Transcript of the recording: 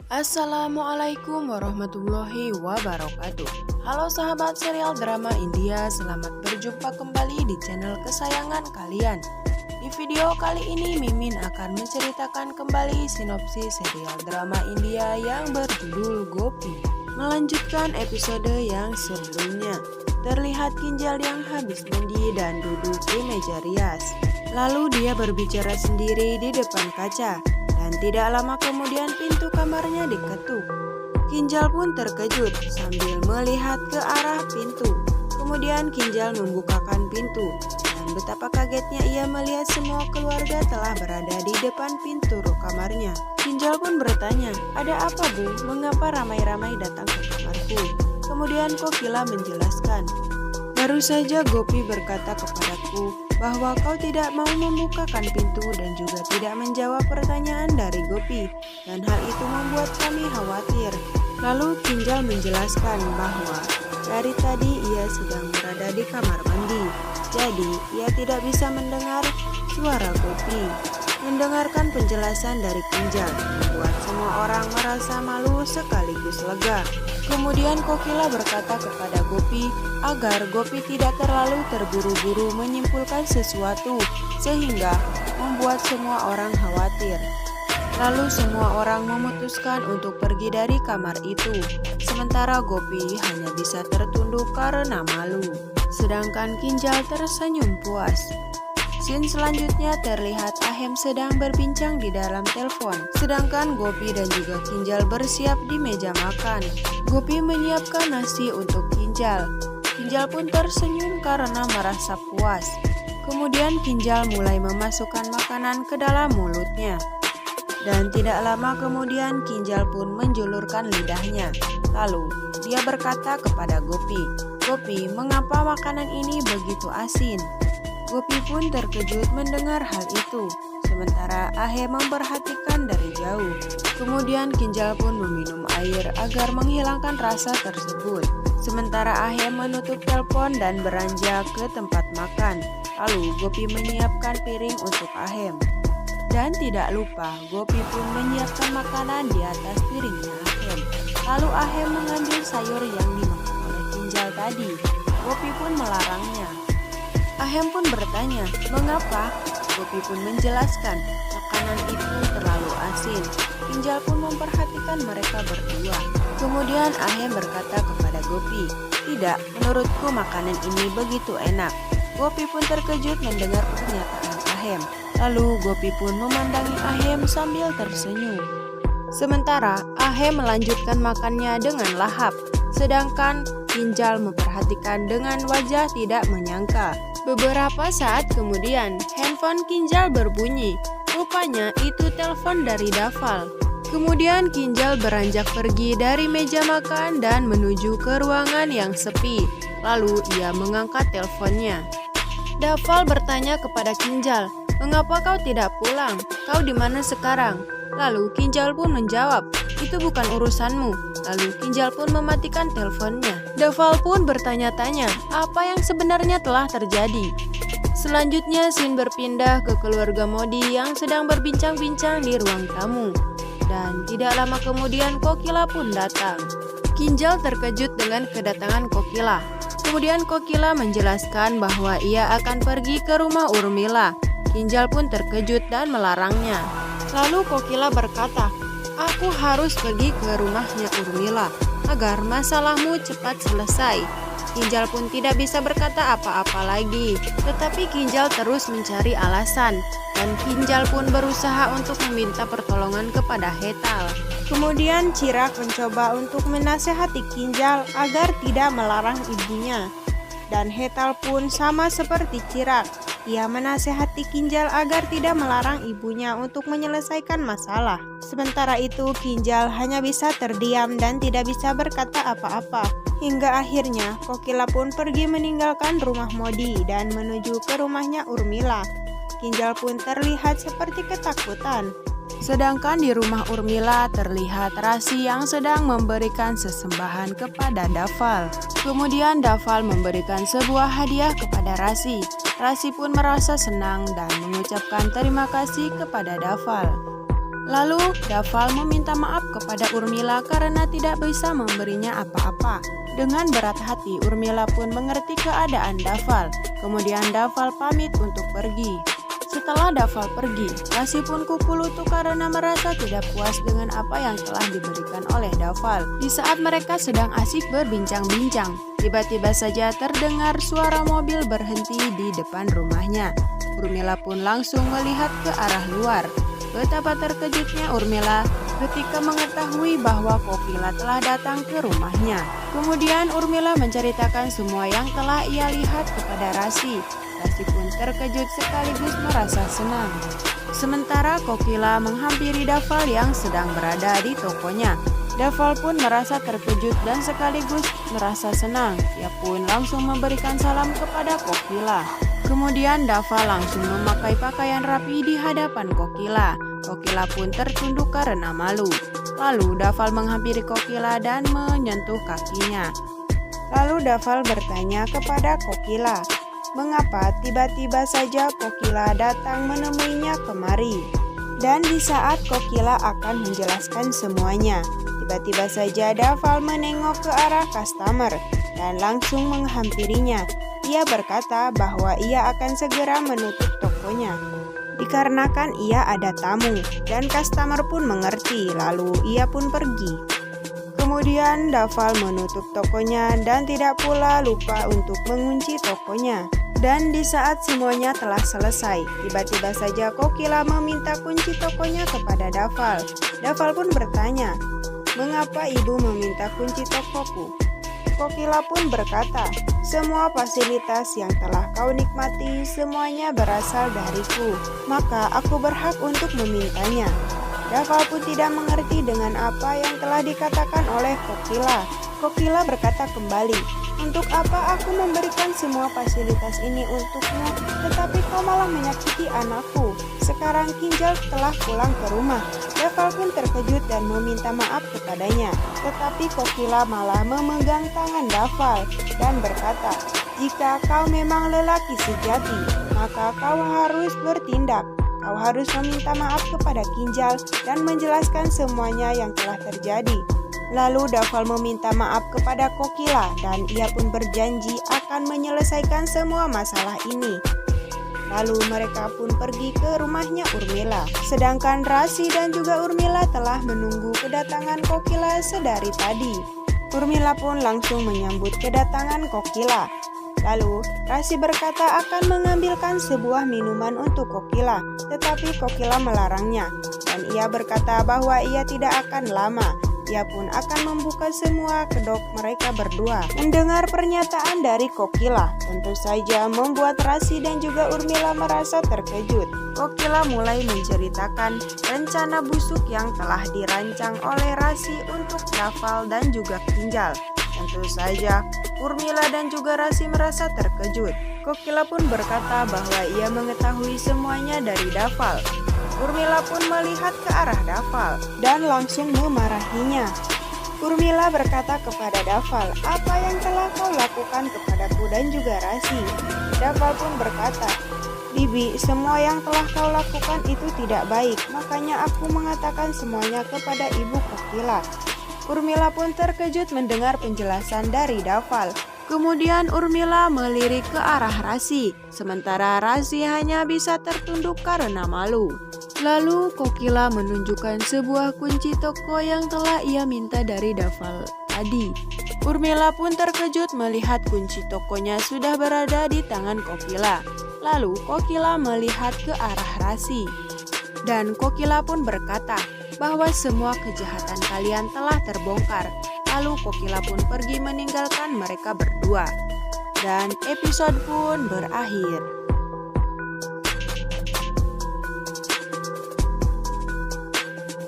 Assalamualaikum warahmatullahi wabarakatuh. Halo sahabat serial drama India, selamat berjumpa kembali di channel kesayangan kalian. Di video kali ini Mimin akan menceritakan kembali sinopsis serial drama India yang berjudul Gopi. Melanjutkan episode yang sebelumnya, terlihat Kinjal yang habis mandi dan duduk di meja rias. Lalu dia berbicara sendiri di depan kaca. Dan tidak lama kemudian pintu kamarnya diketuk. Kinjal pun terkejut sambil melihat ke arah pintu. Kemudian Kinjal membukakan pintu dan betapa kagetnya ia melihat semua keluarga telah berada di depan pintu kamarnya. Kinjal pun bertanya, "Ada apa, Bu? Mengapa ramai-ramai datang ke kamarku?" Kemudian Kokila menjelaskan, "Baru saja Gopi berkata kepadaku bahwa kau tidak mau membukakan pintu dan juga tidak menjawab pertanyaan dari Gopi, dan hal itu membuat kami khawatir." Lalu Kinjal menjelaskan bahwa dari tadi ia sedang berada di kamar mandi, jadi ia tidak bisa mendengar suara Gopi. Mendengarkan penjelasan dari Kinjal membuat semua orang merasa malu sekaligus lega. Kemudian Kokila berkata kepada Gopi agar Gopi tidak terlalu terburu-buru menyimpulkan sesuatu sehingga membuat semua orang khawatir. Lalu semua orang memutuskan untuk pergi dari kamar itu, sementara Gopi hanya bisa tertunduk karena malu. Sedangkan Kinjal tersenyum puas. Scene selanjutnya terlihat Ahem sedang berbincang di dalam telepon, sedangkan Gopi dan juga Kinjal bersiap di meja makan. Gopi menyiapkan nasi untuk Kinjal. Kinjal pun tersenyum karena merasa puas. Kemudian Kinjal mulai memasukkan makanan ke dalam mulutnya. Dan tidak lama kemudian Kinjal pun menjulurkan lidahnya. Lalu dia berkata kepada Gopi, "Gopi, mengapa makanan ini begitu asin?" Gopi pun terkejut mendengar hal itu, sementara Ahem memperhatikan dari jauh. Kemudian Kinjal pun meminum air agar menghilangkan rasa tersebut. Sementara Ahem menutup telepon dan beranjak ke tempat makan. Lalu Gopi menyiapkan piring untuk Ahem. Dan tidak lupa, Gopi pun menyiapkan makanan di atas piringnya Ahem. Lalu Ahem mengambil sayur yang dimakan oleh Kinjal tadi. Gopi pun melarangnya. Ahem pun bertanya, "Mengapa?" Gopi pun menjelaskan, makanan itu terlalu asin. Kinjal pun memperhatikan mereka berdua. Kemudian Ahem berkata kepada Gopi, "Tidak, menurutku makanan ini begitu enak." Gopi pun terkejut mendengar pernyataan Ahem. Lalu Gopi pun memandangi Ahem sambil tersenyum. Sementara Ahem melanjutkan makannya dengan lahap, sedangkan Kinjal memperhatikan dengan wajah tidak menyangka. Beberapa saat kemudian, handphone Kinjal berbunyi. Rupanya itu telepon dari Dafal. Kemudian Kinjal beranjak pergi dari meja makan dan menuju ke ruangan yang sepi. Lalu ia mengangkat teleponnya. Dafal bertanya kepada Kinjal, "Mengapa kau tidak pulang? Kau di mana sekarang?" Lalu Kinjal pun menjawab, "Itu bukan urusanmu." Lalu Kinjal pun mematikan teleponnya. Dafal pun bertanya-tanya apa yang sebenarnya telah terjadi. Selanjutnya scene berpindah ke keluarga Modi yang sedang berbincang-bincang di ruang tamu. Dan tidak lama kemudian Kokila pun datang. Kinjal terkejut dengan kedatangan Kokila. Kemudian Kokila menjelaskan bahwa ia akan pergi ke rumah Urmila. Kinjal pun terkejut dan melarangnya. Lalu Kokila berkata, "Aku harus pergi ke rumahnya Urmila agar masalahmu cepat selesai." Kinjal pun tidak bisa berkata apa-apa lagi, tetapi Kinjal terus mencari alasan, dan Kinjal pun berusaha untuk meminta pertolongan kepada Hetal. Kemudian Chirag mencoba untuk menasehati Kinjal agar tidak melarang ibunya, dan Hetal pun sama seperti Chirag. Ia menasehati Kinjal agar tidak melarang ibunya untuk menyelesaikan masalah. Sementara itu Kinjal hanya bisa terdiam dan tidak bisa berkata apa-apa. Hingga akhirnya Kokila pun pergi meninggalkan rumah Modi dan menuju ke rumahnya Urmila. Kinjal pun terlihat seperti ketakutan. Sedangkan di rumah Urmila terlihat Rasi yang sedang memberikan sesembahan kepada Dafal. Kemudian Dafal memberikan sebuah hadiah kepada Rasi. Rasi pun merasa senang dan mengucapkan terima kasih kepada Dafal. Lalu Daval meminta maaf kepada Urmila karena tidak bisa memberinya apa-apa. Dengan berat hati, Urmila pun mengerti keadaan Daval. Kemudian Daval pamit untuk pergi. Setelah Daval pergi, Rasi pun kupu-lutu karena merasa tidak puas dengan apa yang telah diberikan oleh Daval. Di saat mereka sedang asik berbincang-bincang, tiba-tiba saja terdengar suara mobil berhenti di depan rumahnya. Urmila pun langsung melihat ke arah luar. Betapa terkejutnya Urmila ketika mengetahui bahwa Kokila telah datang ke rumahnya. Kemudian Urmila menceritakan semua yang telah ia lihat kepada Rasi. Rasi pun terkejut sekaligus merasa senang. Sementara Kokila menghampiri Daval yang sedang berada di tokonya. Daval pun merasa terkejut dan sekaligus merasa senang. Ia pun langsung memberikan salam kepada Kokila. Kemudian Daval langsung memakai pakaian rapi di hadapan Kokila. Kokila pun tertunduk karena malu. Lalu Daval menghampiri Kokila dan menyentuh kakinya. Lalu Daval bertanya kepada Kokila, mengapa tiba-tiba saja Kokila datang menemuinya kemari? Dan di saat Kokila akan menjelaskan semuanya, tiba-tiba saja Daval menengok ke arah customer dan langsung menghampirinya. Ia berkata bahwa ia akan segera menutup tokonya dikarenakan ia ada tamu, dan customer pun mengerti, lalu ia pun pergi. Kemudian Daval menutup tokonya dan tidak pula lupa untuk mengunci tokonya. Dan di saat semuanya telah selesai, tiba-tiba saja Kokila meminta kunci tokonya kepada Daval. Daval pun bertanya, mengapa ibu meminta kunci tokoku? Kokila pun berkata, semua fasilitas yang telah kau nikmati semuanya berasal dariku, maka aku berhak untuk memintanya. Daval pun tidak mengerti dengan apa yang telah dikatakan oleh Kokila. Kokila berkata kembali, untuk apa aku memberikan semua fasilitas ini untukmu, tetapi kau malah menyakiti anakku. Sekarang Kinjal telah pulang ke rumah. Daval pun terkejut dan meminta maaf kepadanya. Tetapi Kokila malah memegang tangan Daval dan berkata, jika kau memang lelaki sejati, maka kau harus bertindak. Kau harus meminta maaf kepada Kinjal dan menjelaskan semuanya yang telah terjadi. Lalu Daval meminta maaf kepada Kokila dan ia pun berjanji akan menyelesaikan semua masalah ini. Lalu mereka pun pergi ke rumahnya Urmila. Sedangkan Rasi dan juga Urmila telah menunggu kedatangan Kokila sedari tadi. Urmila pun langsung menyambut kedatangan Kokila. Lalu Rasi berkata akan mengambilkan sebuah minuman untuk Kokila, tetapi Kokila melarangnya. Dan ia berkata bahwa ia tidak akan lama. Ia pun akan membuka semua kedok mereka berdua. Mendengar pernyataan dari Kokila, tentu saja membuat Rasi dan juga Urmila merasa terkejut. Kokila mulai menceritakan rencana busuk yang telah dirancang oleh Rasi untuk Daval dan juga Kinjal. Tentu saja Urmila dan juga Rasi merasa terkejut. Kokila pun berkata bahwa ia mengetahui semuanya dari Daval. Urmila pun melihat ke arah Daval dan langsung memarahinya. Urmila berkata kepada Daval, apa yang telah kau lakukan kepadaku dan juga Rasi? Daval pun berkata, Bibi, semua yang telah kau lakukan itu tidak baik, makanya aku mengatakan semuanya kepada ibu Kokila. Urmila pun terkejut mendengar penjelasan dari Daval. Kemudian Urmila melirik ke arah Rasi, sementara Rasi hanya bisa tertunduk karena malu. Lalu Kokila menunjukkan sebuah kunci toko yang telah ia minta dari Daval tadi. Urmila pun terkejut melihat kunci tokonya sudah berada di tangan Kokila. Lalu Kokila melihat ke arah Rasi. Dan Kokila pun berkata bahwa semua kejahatan kalian telah terbongkar. Lalu Kokila pun pergi meninggalkan mereka berdua. Dan episode pun berakhir.